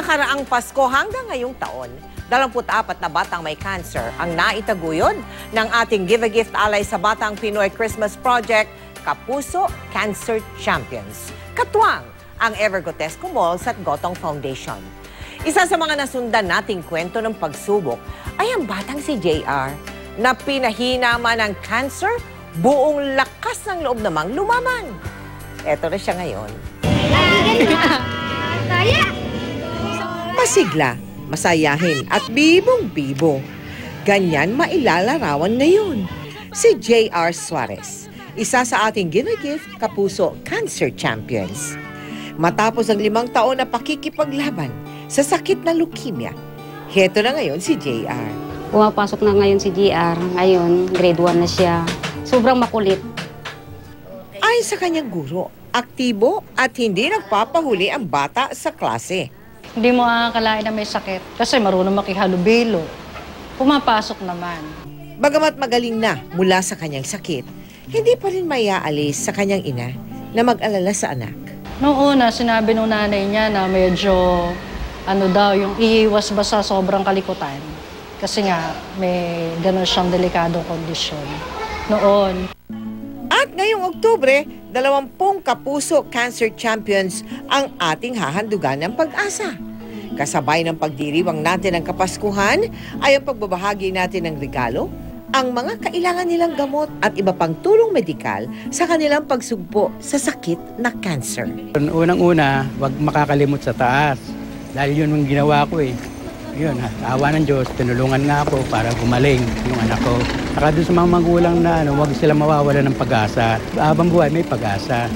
nakaraang Pasko hanggang ngayong taon, 24 na batang may cancer ang naitaguyod ng ating Give a Gift alay sa Batang Pinoy Christmas Project, Kapuso Cancer Champions. Katuwang ang Evergotesco Malls at Gotong Foundation. Isa sa mga nasundan nating kwento ng pagsubok ay ang batang si JR na pinahina man ng cancer, buong lakas ng loob namang lumaban. Eto na siya ngayon. Masigla, masayahin at bibong-bibo. Ganyan mailalarawan ngayon si JR Suarez, isa sa ating Give a Gift Kapuso Cancer Champions. Matapos ang 5 taon na pakikipaglaban sa sakit na leukemia, heto na ngayon si JR. Pumapasok na ngayon si JR. Ngayon, grade 1 na siya. Sobrang makulit. Ayon sa kanyang guro, aktibo at hindi nagpapahuli ang bata sa klase. Hindi mo akakalain na may sakit kasi marunong makihalubilo. Pumapasok naman. Bagamat magaling na mula sa kanyang sakit, hindi pa rin maiaalis sa kanyang ina na mag-alala sa anak. Noong una, sinabi nung nanay niya na medyo yung iiwas ba sa sobrang kalikutan. Kasi nga, may gano'n siyang delikadong kondisyon noon. At ngayong Oktubre, 20 Kapuso Cancer Champions ang ating hahandugan ng pag-asa. Kasabay ng pagdiriwang natin ng Kapaskuhan ay ang pagbabahagi natin ng regalo, ang mga kailangan nilang gamot at iba pang tulong medikal sa kanilang pagsugpo sa sakit na cancer. Unang-una, huwag makakalimot sa taas. Dahil yun ang ginawa ko eh. Yun, awa ng Diyos, tinulungan nga ako para gumaling yung anak ko. Saka doon sa mga magulang na huwag sila mawawala ng pag-asa. Habang buhay may pag-asa.